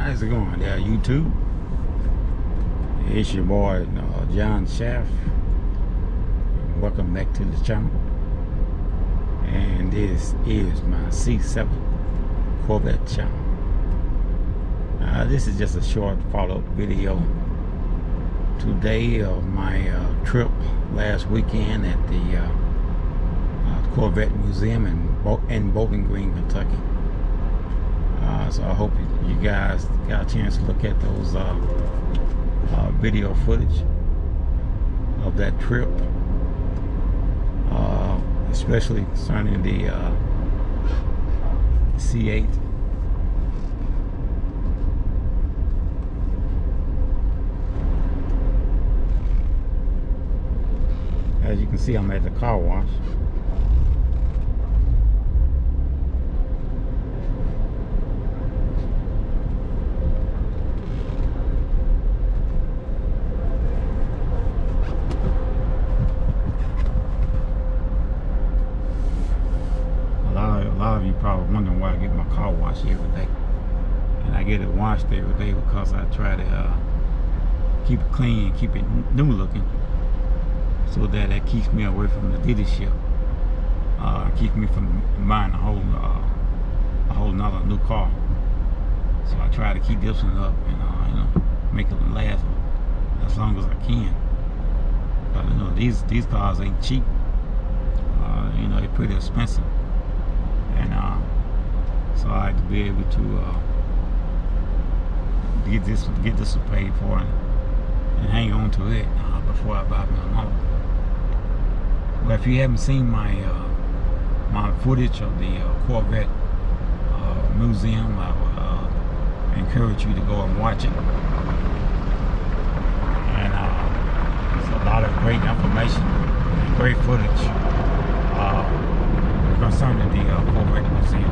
How's it going there, YouTube? It's your boy John Schaff. Welcome back to the channel. And this is my C7 Corvette channel. This is just a short follow-up video today of my trip last weekend at the Corvette Museum in Bowling Green, Kentucky. So I hope you guys got a chance to look at those video footage of that trip, especially concerning the C8. As you can see, I'm at the car wash. A lot of you probably wondering why I get my car washed every day. And I get it washed every day because I try to keep it clean, keep it new looking, so that it keeps me away from the dealership. Keeps me from buying a whole nother new car. So I try to keep this one up and make it last as long as I can. But these cars ain't cheap. They're pretty expensive. And so I like to be able to get this paid for and hang on to it before I buy my own. Well, if you haven't seen my footage of the Corvette museum, I would encourage you to go and watch it. And it's a lot of great information and great footage concerning the Corvette Museum.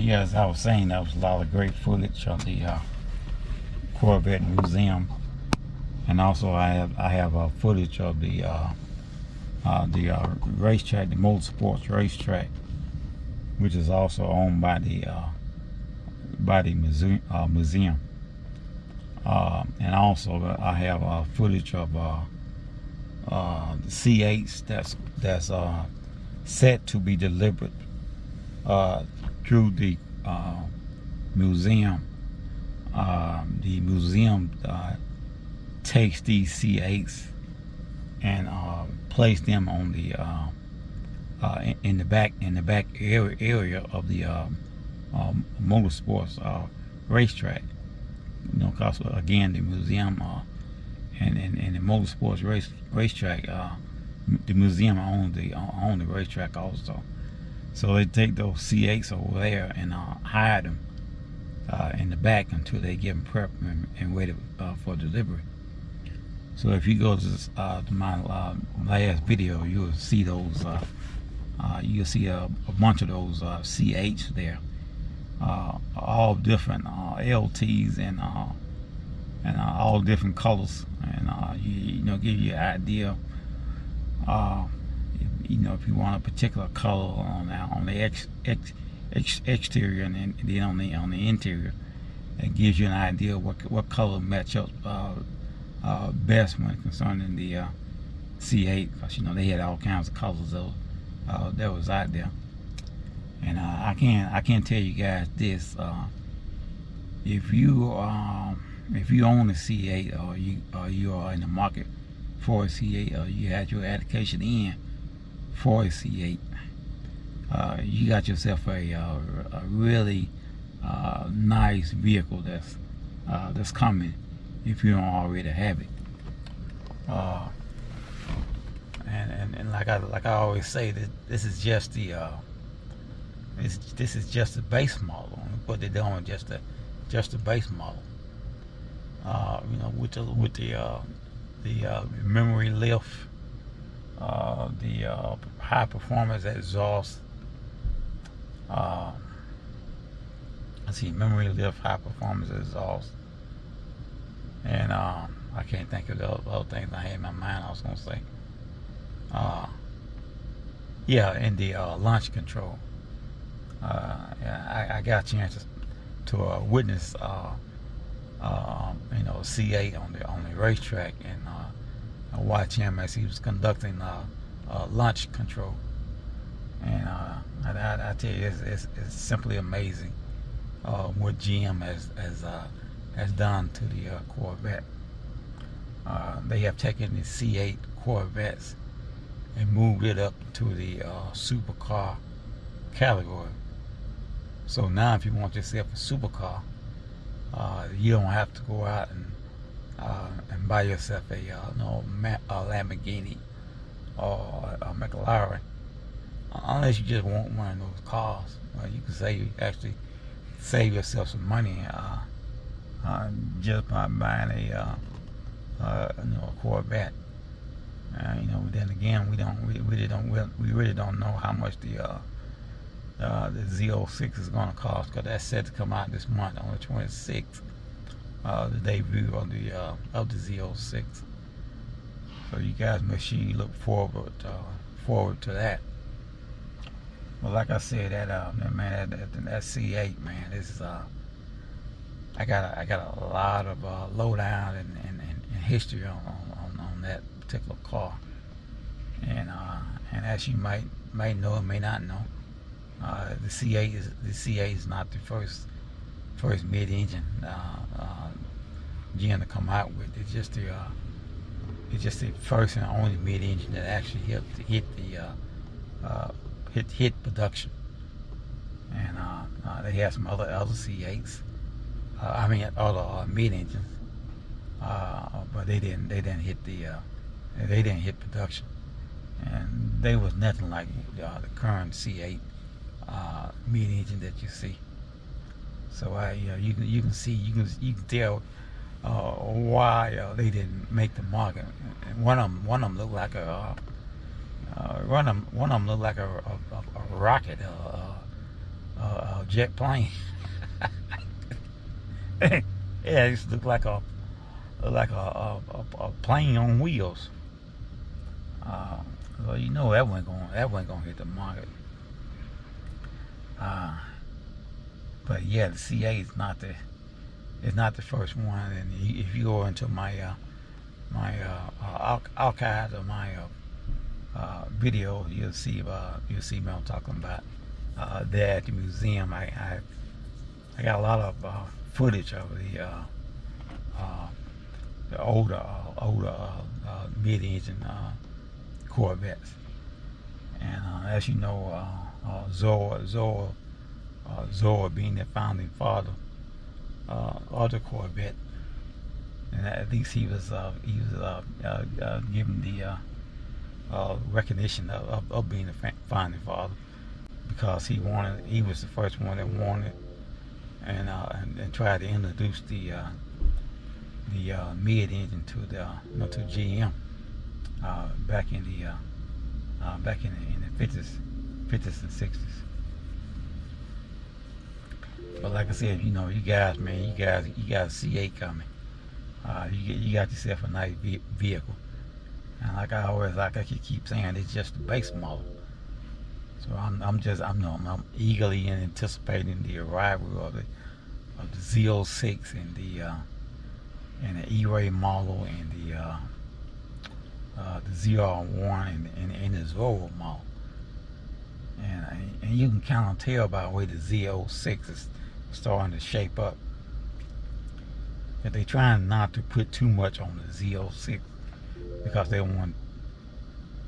Yeah, as I was saying, that was a lot of great footage of the Corvette Museum, and also I have footage of the racetrack, the motorsports racetrack, which is also owned by the museum. And also I have footage of the C8s that's set to be delivered through the museum. The museum takes these C8s and place them on the in the back area of the motorsports racetrack. You know, because again, the museum and the motorsports racetrack, the museum owns the racetrack also. So they take those C8s over there and hide them in the back until they get them prepped and ready for delivery. So if you go to my last video, you'll see those. You'll see a bunch of those C8s there, all different LTs and all different colors, and you know, give you an idea. You know, if you want a particular color on the exterior and then on the interior, it gives you an idea what color match up best when concerning the C8, because you know they had all kinds of colors that was out there. And I can't tell you guys this: if you own a C8 or you are in the market for a C8 or you had your application in for a C8, you got yourself a really nice vehicle that's coming if you don't already have it. And like I always say, that this is just the this is just the base model. What they're doing, just the base model. You know, with the memory lift, the high performance exhaust. Let's see, memory lift, high performance exhaust, and I can't think of the other things I had in my mind I was gonna say. Yeah, and the launch control. I got a chance to witness you know, C8 on the racetrack, and watch him as he was conducting launch control. And I tell you, it's simply amazing what GM has done to the Corvette. They have taken the C8 Corvettes and moved it up to the supercar category. So now if you want yourself a supercar, you don't have to go out and buy yourself a Lamborghini or a McLaren, unless you just want one of those cars. You can actually save yourself some money just by buying a Corvette. You know, then again, we really don't know how much the Z06 is going to cost, because that's set to come out this month on the 26th, the debut of the Z06. So you guys make sure you look forward to that. Well, like I said, that C8, man, this is I got a lot of lowdown and history on that particular car, and as you might know or may not know, the C8 is not the first mid-engine GM to come out with. It's just the first and only mid-engine that actually hit production. And they had some other C8s. I mean, other mid-engines, but they didn't hit production, and they was nothing like the current C8 mid-engine that you see. So you can tell why they didn't make the market. And one of them looked like a rocket, jet plane. Yeah, it used to look like a plane on wheels. Well, you know that wasn't gonna hit the market. But yeah, the C8 is not the first one. And if you go into my archives of my video, you'll see what I'm talking about. There at the museum, I got a lot of footage of the older mid-engine Corvettes. And as you know, Zohr being the founding father of the Corvette, and at least he was given the recognition of being the founding father, because he was the first one that wanted and tried to introduce the mid-engine to GM back in the 50s and 60s. But like I said, you guys, man, you got a C8 coming. You got yourself a nice vehicle, and like I keep saying, it's just the base model. So I'm eagerly anticipating the arrival of the Z06 and the E-Ray model and the ZR1 and the Zohr model. And you can kind of tell by the way the Z06 is starting to shape up that they're trying not to put too much on the Z06, because they want to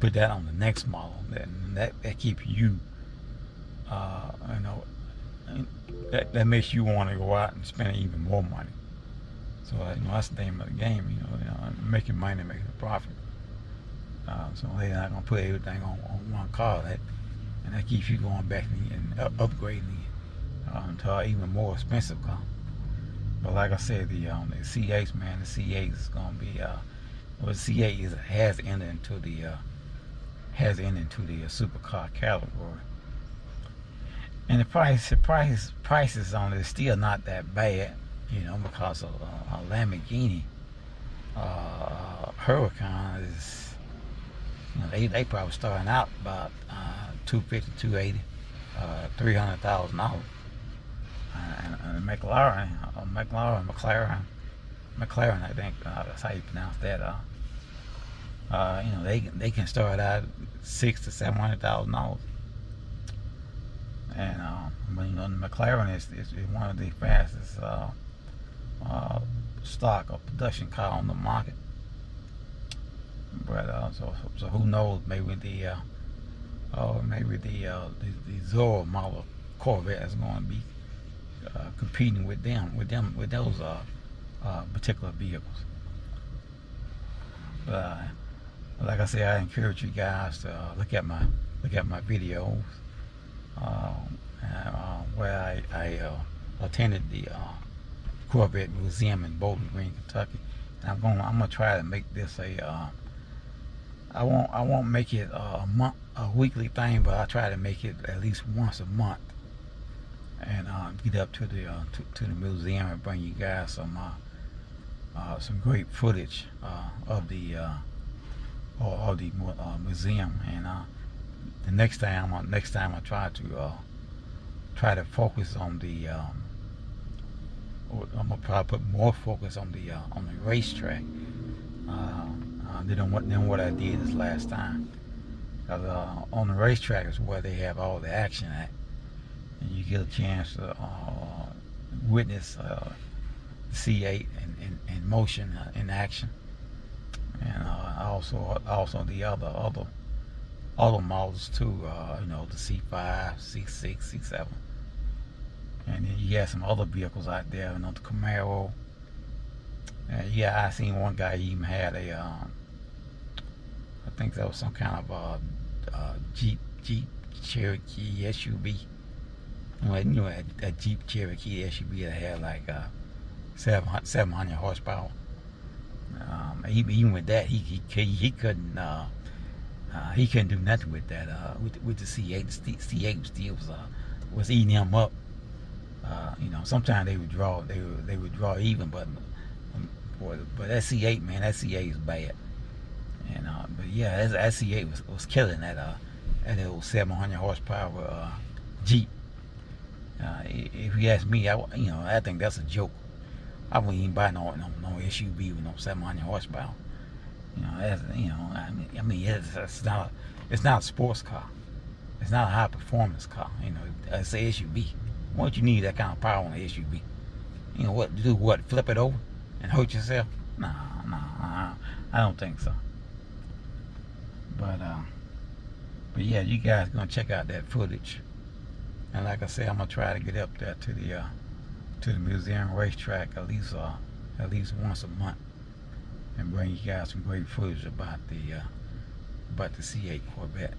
put that on the next model. That keeps you, that makes you want to go out and spend even more money. So that's the name of the game. Making money, making a profit. So they're not gonna put everything on one car. And that keeps you going back and upgrading to an even more expensive car. But like I said, the C8, man, the C8 is gonna be the C8 has entered into the supercar category. And the prices on it is still not that bad, because a Lamborghini Huracan is, they probably starting out about $250, $280, $300,000. And McLaren, I think that's how you pronounce that. They can start out at $600,000 to $700,000. And the McLaren is one of the fastest stock or production car on the market. But so who knows? Maybe the Zohr model Corvette is going to be competing with those particular vehicles. But like I said, I encourage you guys to look at my videos where I attended the Corvette Museum in Bowling Green, Kentucky. And I'm gonna try to make this I won't make it a weekly thing, but I try to make it at least once a month, and get up to the museum and bring you guys some great footage of the museum. And the next time I try to focus on the I'm gonna probably put more focus on the racetrack than what I did this last time. Because on the racetrack is where they have all the action at, and you get a chance to witness C8 in motion, in action, and also the other models too. The C5, C6, C7, and then you got some other vehicles out there. The Camaro. I seen one guy even had a I think that was some kind of Jeep Cherokee SUV. A Jeep Cherokee SUV that had like 700 horsepower. Even with that, he couldn't do nothing with that. With the C8, the C8 still was eating him up. You know, sometimes they would draw even, but that C8, man, that C8 is bad. And but yeah, that C8 was killing that old 700 horsepower Jeep. If you ask me, I think that's a joke. I wouldn't even buy no SUV with no 700 horsepower. You know, I mean, it's not a sports car. It's not a high performance car. You know, it's an SUV. Why don't you need that kind of power on an SUV? You know what? Do what? Flip it over and hurt yourself? No, I don't think so. But yeah, you guys gonna check out that footage. And like I said, I'm gonna try to get up there to the museum racetrack at least once a month and bring you guys some great footage about the C8 Corvette.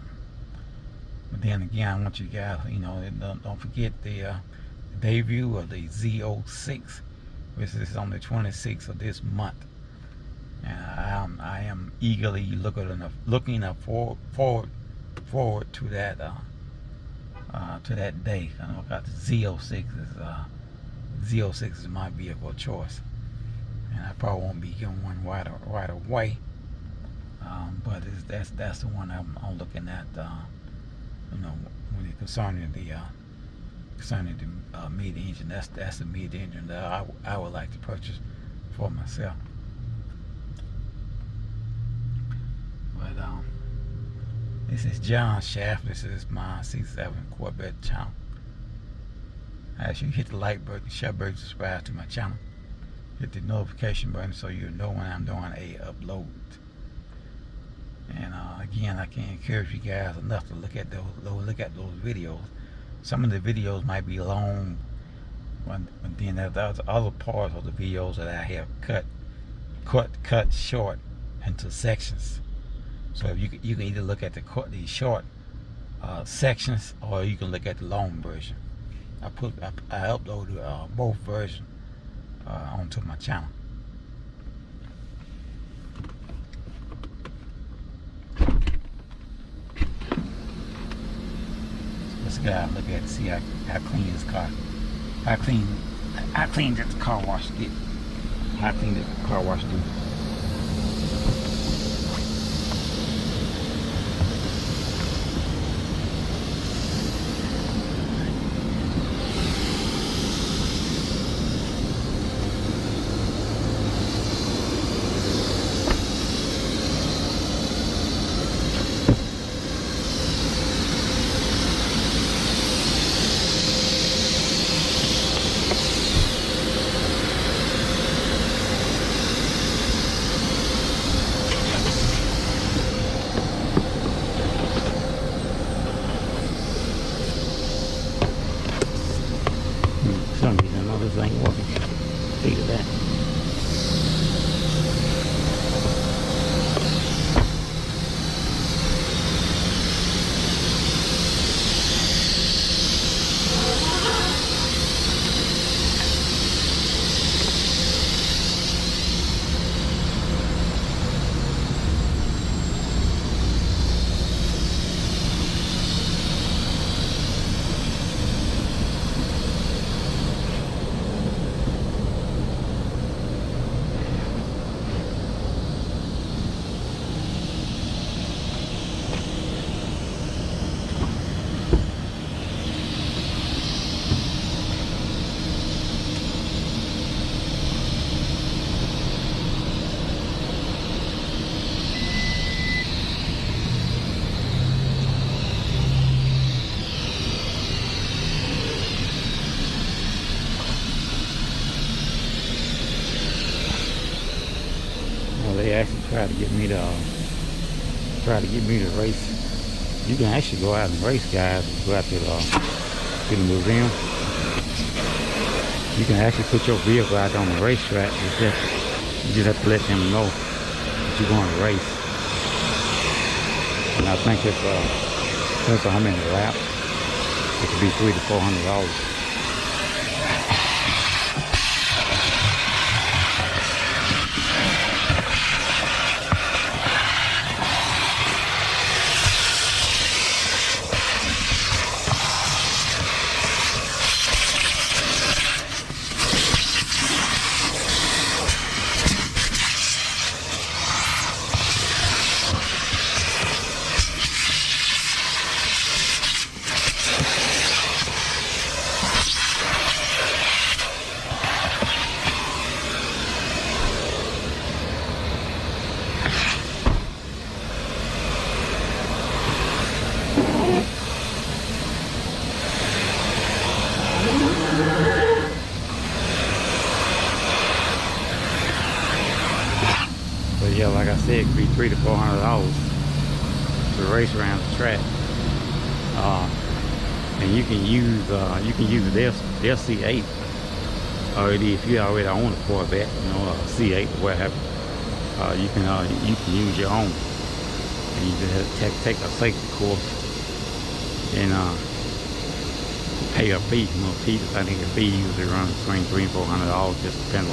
But then again, I want you guys, you know, don't forget the debut of the Z06, which is on the 26th of this month. And I am eagerly looking forward to that day. I know about the Z06 is my vehicle of choice, and I probably won't be getting one right away. But that's the one I'm looking at. You know, when it concerning the mid-engine, that's the mid-engine that I would like to purchase for myself. But this is John Shaft. This is my C7 Corvette channel. I ask you to hit the like button, share button, subscribe to my channel. Hit the notification button so you know when I'm doing a upload. And again, I can't encourage you guys enough to look at those videos. Some of the videos might be long, but then there's other parts of the videos that I have cut short into sections. So you can either look at the short sections, or you can look at the long version. I uploaded both versions onto my channel. Let's go out and look at it, see how clean this car. How clean did the car wash get? How clean did the car wash do? Some reason I know this ain't working. Figure that. They actually try to get me to race. You can actually go out and race, guys. Go out to the museum. You can actually put your vehicle out on the racetrack. You just have to let them know that you're going to race. And I think it's depends on how many laps. It could be $300 to $400. $300 to $400 to race around the track. And you can use their C8 already if you already own a Corvette, you know, a C8 or whatever. You can use your own, and you just have to take a safety course and pay a fee. You know, I think the fee usually runs between $300 and $400. Just depends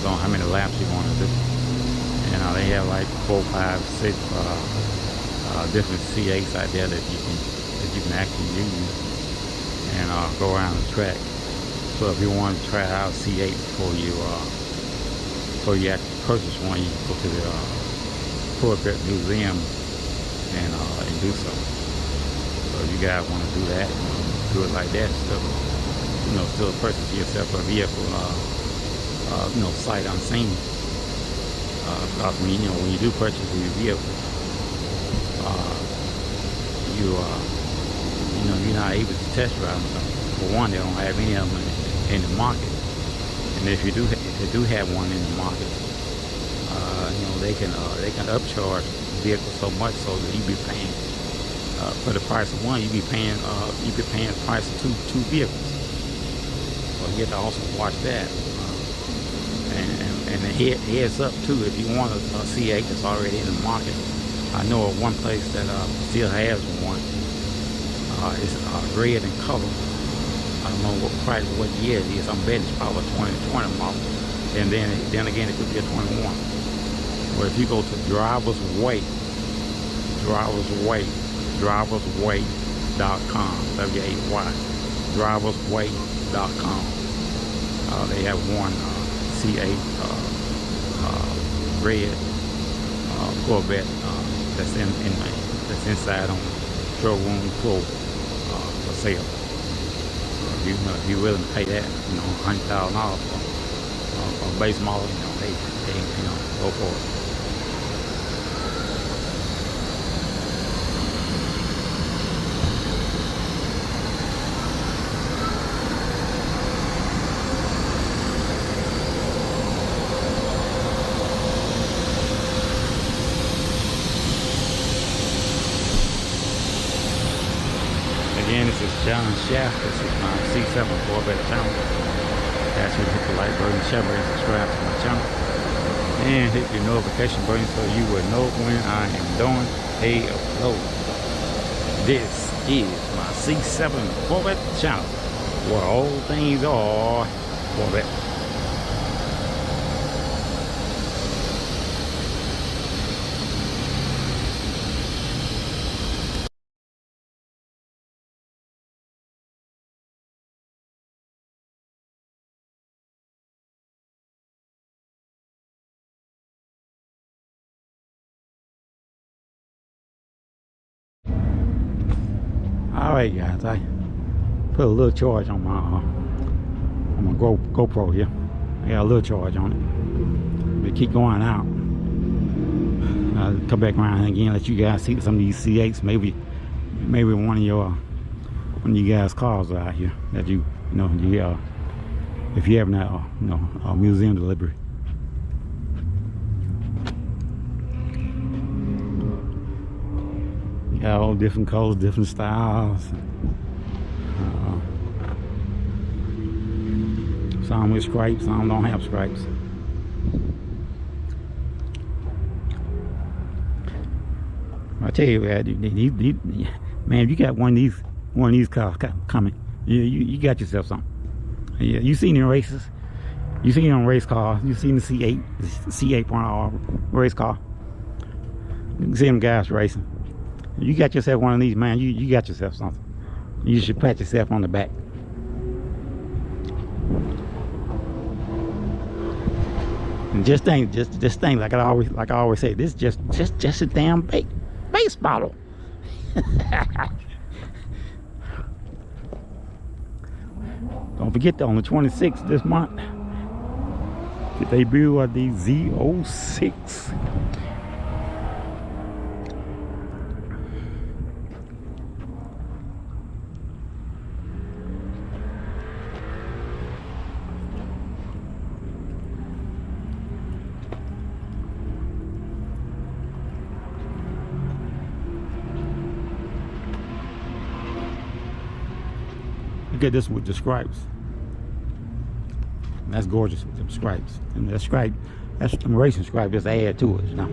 on how many laps you want to do. And they have like 4, 5, 6 different C8s out there that you can actually use and go around the track. So if you want to try out C8 before you actually purchase one, you can go to the Corvette Museum and do so. So if you guys want to do that, do it like that. Still purchase yourself a vehicle, sight unseen. Because when you do purchase these vehicles, you're not able to test drive them. For one, they don't have any of them in the market, and if they do have one in the market, they can upcharge vehicles so much so that you be paying for the price of one, you be paying the price of two vehicles. So you have to also watch that. And the heads up too, if you want a C8 that's already in the market. I know of one place that still has one. It's red in color. I don't know what year it is. I'm betting it's probably a 2020 model. And then again, it could be a 21. But if you go to driversway.com, W-A-Y, driversway.com, they have one C8 red Corvette that's inside on the showroom floor for sale. So if you're willing to pay that, $100,000 for a base model, hey, go for it. Again, this is John Shaft. This is my C7 Corvette channel. Ask you to hit the like button, share button, subscribe to my channel, and hit the notification button so you will know when I am doing a upload. This is my C7 Corvette channel, where all things are Corvette. Alright guys, I put a little charge on my GoPro here. I got a little charge on it. But keep going out. I'll come back around again, let you guys see some of these C8s. Maybe one of you guys' cars are out here that if you have a museum delivery. Got all different colors, different styles. Some with stripes, some don't have stripes. I tell you, man, if you got one of these cars coming, you got yourself something. Yeah, you seen the races, you seen it on race cars, you seen the C8 race car. You can see them guys racing. You got yourself one of these, man. You got yourself something. You should pat yourself on the back. And just think like I always say, this is just a damn base model. Don't forget that on the 26th this month, the debut of the Z06. Look at this with the stripes. That's gorgeous with them stripes. And that stripe, that's some racing stripe, just add to it, you know.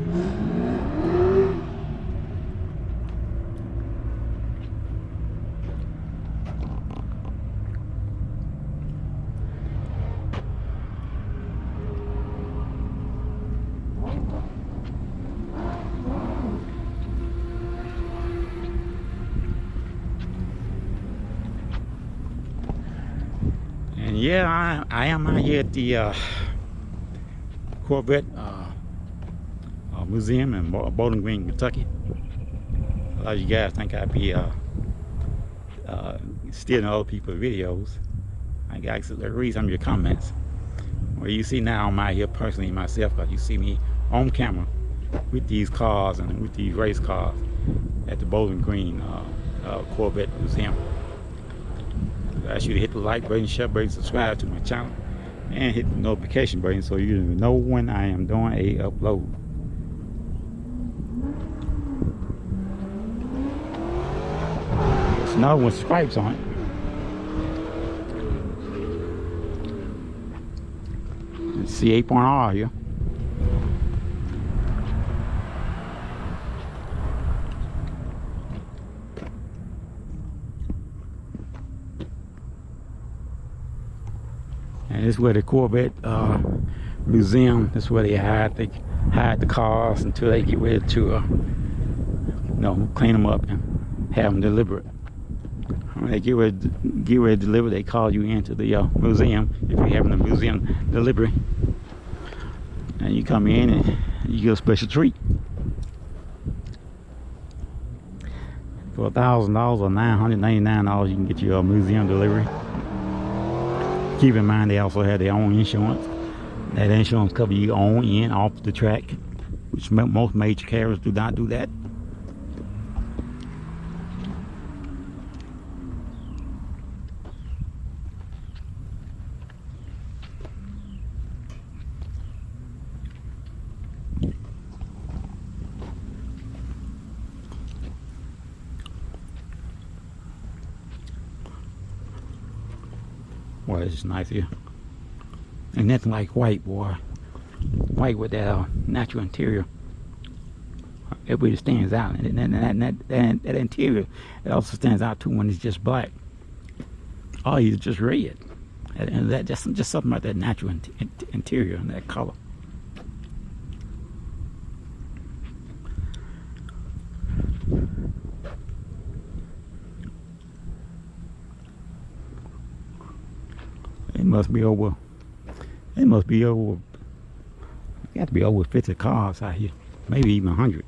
And yeah, I am out here at the Corvette Museum in Bowling Green, Kentucky. A lot of you guys think I'd be stealing other people's videos. I got to read some of your comments. Well, you see now I'm out here personally myself, because you see me on camera with these cars and with these race cars at the Bowling Green Corvette Museum. I ask you to hit the like button, share button, subscribe to my channel, and hit the notification button so you know when I am doing a upload. It's another one with stripes on it. It's C8.R here. And this is where the Corvette Museum, this is where they hide the cars until they get ready to you know, clean them up and have them delivered. When they get ready to deliver, they call you into the museum if you're having a museum delivery, and you come in and you get a special treat. For $1,000 or $999, you can get your museum delivery. Keep in mind they also have their own insurance. That insurance covers you on and off the track, which most major carriers do not do that. Boy, it's nice here. And nothing like white, boy. White with that natural interior. It really stands out. And that interior, it also stands out too when it's just black. Oh, it's just red. And that just something about that natural interior and that color. It must be over. It got to be over 50 cars out here, maybe even 100.